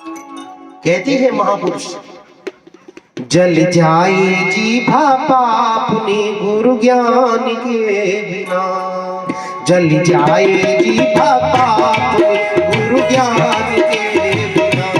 कहती है महापुरुष, जल जाए जीभा पापनी गुरु ज्ञान के बिना, जल जाए जीभा पापनी गुरु ज्ञान के बिना।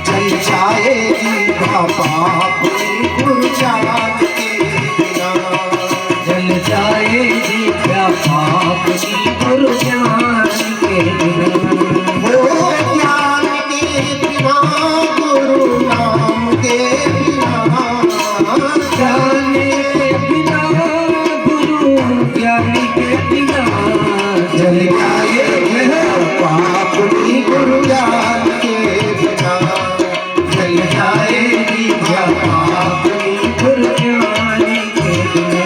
जल जाए जीभा पापनी गुरु ज्ञान के बिना, जल जाए जीभा पापनी गुरु ज्ञान के बिना। गुरु ज्ञान के बिना, गुरु नाम के बिना, ज्ञान के बिना, गुरु ज्ञान के बिना। जल जाए पापनी गुरु ज्ञान के बिना, जल जाए जीभा पापनी गुरु ज्ञान के बिना।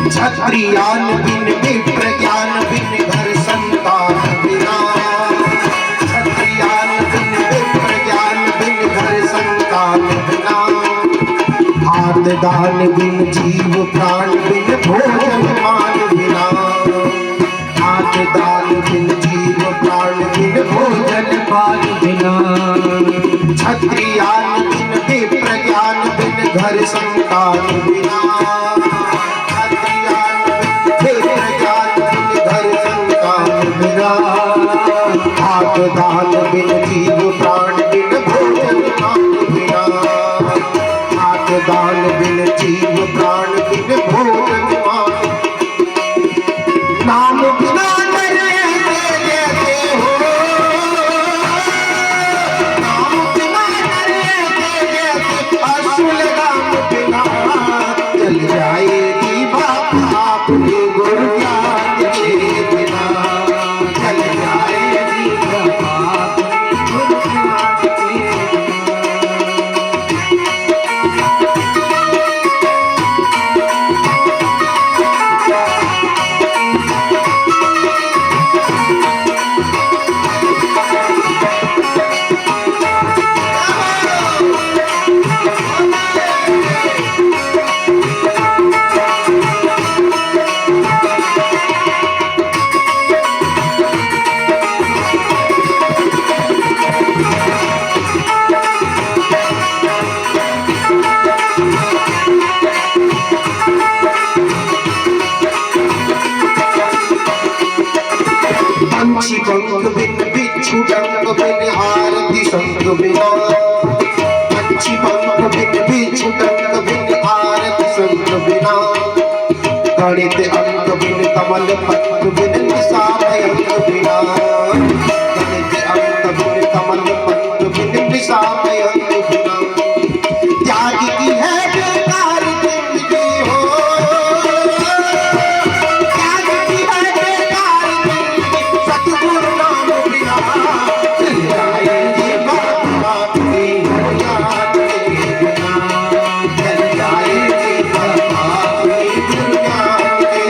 क्षत्रियान बिन विप्र ज्ञान बिन घर संतान बिना, क्षत्रियान बिन विप्र ज्ञान बिन घर संतान बिना, हाथ दान बिन जीव प्राण बिन भोजन मान बिना, हाथ दान बिन जीव प्राण बिन भोजन पाल बिना। क्षत्रियान बिन विप्र ज्ञान बिन घर संतान बिना, हाथ दान बिन जीव प्राण बिन भोजन मान बिना, हाथ दान बिन जीव प्राण बिन भोजन मान। नाम बिना डरे देते हो, नाम बिना डरे देते, असुर राम बिना। चल जाएगी बाप आपने गुरु ज्ञान के बिना, चल जाएगी बाप गुरु ज्ञान के पंछी पंख बिन बिच्छू डंक बिन आरती संग बिना, पंछी पंख बिन बिच्छू डंक बिन आरती संग बिना, गणित अंक बिन कमल पत्र बिन निशा भयंक बिना, गणित अंक बिन कमल पत्र बिन निशा भयंक बिना। त्याग की है बेकार जिंदगी हो, त्याग की है बेकार जिंदगी, सतगुरु नाम बिना। चल जाएगी बाप आपकी याद के बिना, चल जाएगी बाप आपकी याद के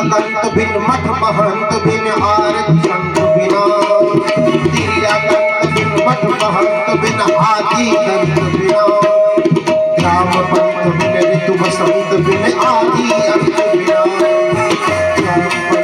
कंत बिन मठ महंत बिन आरती संत बिना, दिया कंत बिन मठ महंत बिन आदि कंत बिना, ग्राम पंत बिन ऋतु बसंत बिन आदि अंत बिना, ग्राम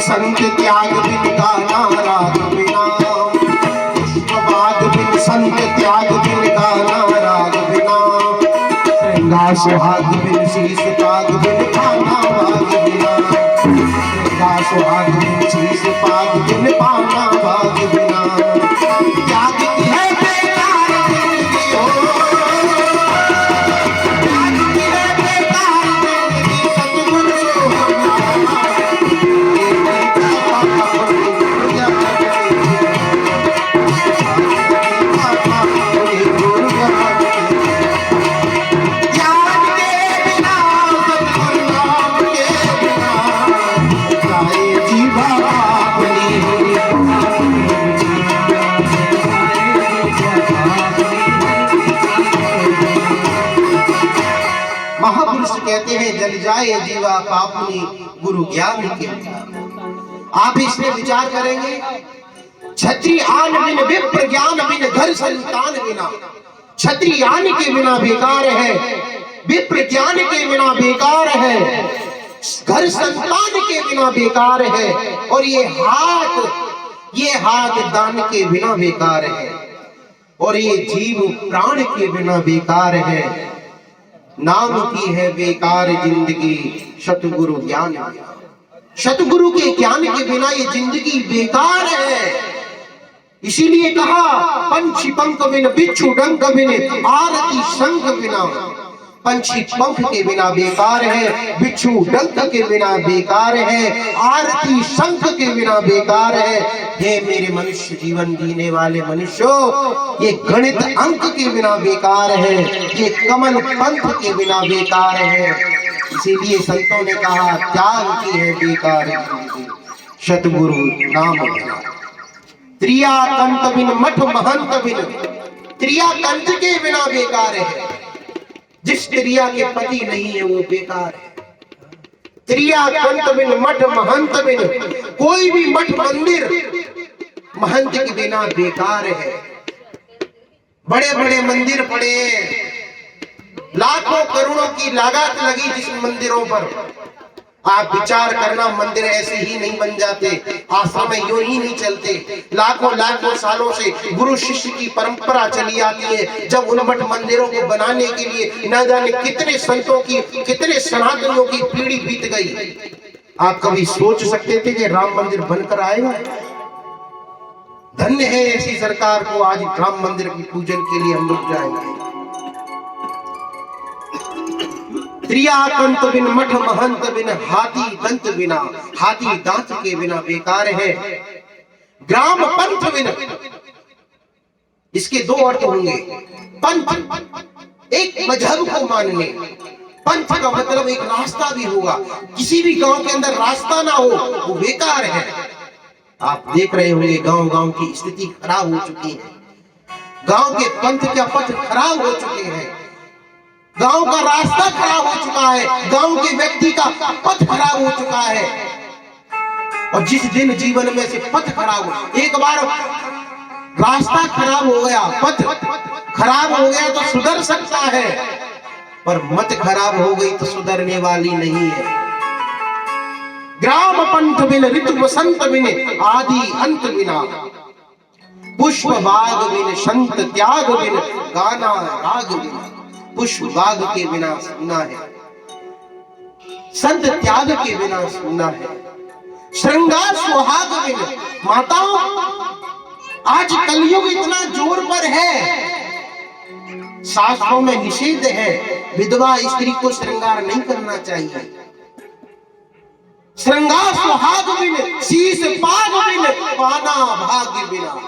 संत त्याग बिन गाना राग बिना, पुष्पबाग बिन संत त्याग बिन गाना राग बिना, श्रृंगार सुहाग बिन शीश पाग बिन पाना भाग बिना, श्रृंगार सुहाग बिन शीश पाग बिन पाना भाग बिना। त्याग की है बेकार जिंदगी हो, त्याग की है बेकार जिंदगी, सतगुरु महापुरुष कहते हैं जल जाए जीवा पापनी गुरु ज्ञान के। आप इसमें विचार करेंगे, छत्री आन बिन विप्र ज्ञान बिन घर संतान बिना, छत्री आन के बिना बेकार है, विप्र ज्ञान के बिना बेकार है, घर संतान के बिना बेकार है, और ये हाथ दान के बिना बेकार है, और ये जीव प्राण के बिना बेकार है। नाम की है बेकार जिंदगी सतगुरु ज्ञान, सतगुरु के ज्ञान के बिना ये जिंदगी बेकार है। इसीलिए कहा पंछी पंख बिन बिच्छू डंक बिन आरती शंख बिना, पंछी पंख के बिना बेकार है, बिच्छू डंक के बिना बेकार है, आरती शंख के बिना बेकार है। हे मेरे मनुष्य जीवन जीने वाले मनुष्यों, ये गणित अंक के बिना बेकार है, ये कमल पंथ के बिना बेकार है। इसीलिए संतों ने कहा त्याग की है बेकार सतगुरु नाम। त्रिया कंत बिन मठ महंत बिन, त्रिया कंत के बिना बेकार है, जिस त्रिया के पति नहीं है वो बेकार है। त्रिया कंत बिन मठ महंत बिन, कोई भी मठ मंदिर महंत के बिना बेकार है। बड़े बड़े मंदिर पड़े, लाखों करोड़ों की लागत लगी जिस मंदिरों पर, आप विचार करना मंदिर ऐसे ही नहीं बन जाते, आश्रम यूं ही नहीं चलते। लाखों सालों से गुरु शिष्य की परंपरा चली आती है। जब उन मठ मंदिरों को बनाने के लिए न जाने कितने संतों की, कितने सनातनियों की पीढ़ी बीत गई। आप कभी सोच सकते थे कि राम मंदिर बनकर आएगा? धन्य है ऐसी सरकार को, आज राम मंदिर की पूजन के लिए हम लोग जाएंगे। त्रिया कंत बिन मठ महंत बिन हाथी दंत बिना, हाथी दांत के बिना बेकार है। ग्राम पंथ बिन, इसके दो अर्थ होंगे। पंथ एक मजहब को मानने, पंथ का मतलब एक रास्ता भी होगा। किसी भी गांव के अंदर रास्ता ना हो वो बेकार है। आप देख रहे होंगे गांव गांव की स्थिति खराब हो चुकी है, गांव के पंथ के पथ खराब हो चुके हैं, गांव का रास्ता खराब हो चुका है, गांव के व्यक्ति का पथ खराब हो चुका है। और जिस दिन जीवन में से पथ खराब हो, एक बार रास्ता खराब हो गया, पथ खराब हो गया तो सुधर सकता है, पर मत खराब हो गई तो सुधरने वाली नहीं है। ग्राम पंथ बिन ऋतु बसंत बिन आदि अंत बिना, पुष्प बाग बिन संत त्याग बिन गाना राग बिना। पुष्प बाग के बिना सुना है, संत त्याग के बिना सुना है, श्रृंगार सुहाग बिन। माताओं, आज कलयुग इतना जोर पर है, शास्त्रों में निषेध है, विधवा स्त्री को श्रृंगार नहीं करना चाहिए। श्रृंगार सुहाग बिन शीश पाग बिन पाना भाग्य बिना,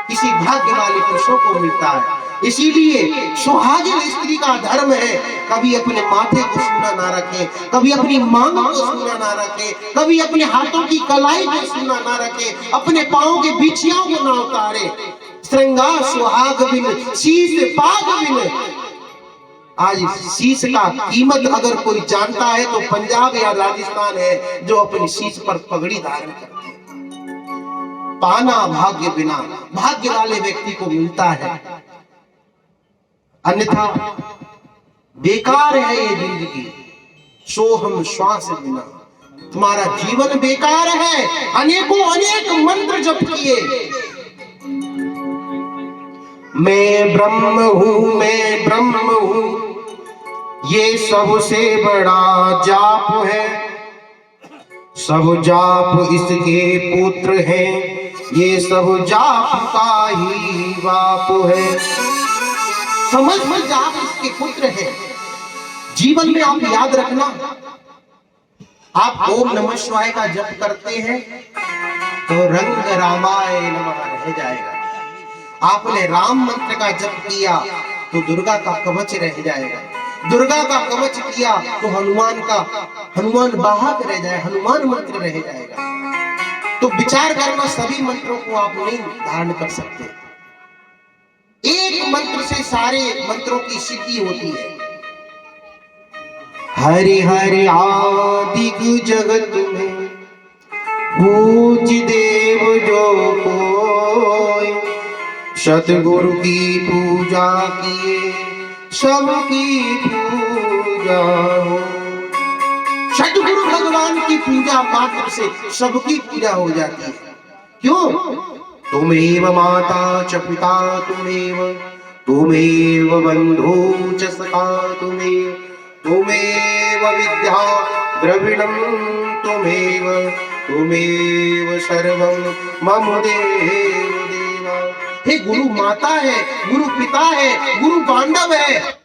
किसी भाग्य वाले पुरुषों को मिलता है। इसीलिए सुहागिन स्त्री का धर्म है, कभी अपने माथे को सूना ना रखे, कभी अपनी मांग को सूना ना रखे, कभी अपने हाथों की कलाई को सूना ना रखे, अपने पांव के बिछियाओं को ना उतारे। श्रृंगार सुहाग बिन शीश पाग बिन। आज शीश का कीमत अगर कोई जानता है तो पंजाब या राजस्थान है, जो अपनी शीश पर पगड़ी धारण करते हैं। पाना भाग्य बिना, भाग्य वाले व्यक्ति को मिलता है, अन्यथा बेकार है ये जिंदगी। सोहम श्वास बिना, तुम्हारा जीवन बेकार है। अनेकों अनेक मंत्र जप किए। मैं ब्रह्म हूं, मैं ब्रह्म हूं, ये सबसे बड़ा जाप है। सब जाप इसके पुत्र हैं, ये सब जाप का ही बाप है। समझ में जाप इसके पुत्र हैं। जीवन में आप याद रखना, आप ओम नमः शिवाय का जप करते हैं तो रंग रामाय नमः रह जाएगा। आपने राम मंत्र का जप किया तो दुर्गा का कवच रह जाएगा। दुर्गा का कवच किया तो हनुमान वाहक रह जाए, हनुमान मंत्र रह जाएगा। तो विचार करना, सभी मंत्रों को आप नहीं धारण कर सकते। एक मंत्र से सारे मंत्रों की सिद्धि होती है। हरि हरि आदिक जगत में पूज देव जो कोई, सतगुरु की पूजा किए सबकी पूजा हो। सतगुरु भगवान की पूजा मात्र से सबकी पूजा हो जाती है। क्यों? तुमेव माता च पिता तुमेव, तुमेव बंधु च सखा तुमेव, तुमेव विद्या द्रविणं तुमेव, तुमेव सर्वं मम देव देवा। हे गुरु माता है, गुरु पिता है, गुरु बांधव है,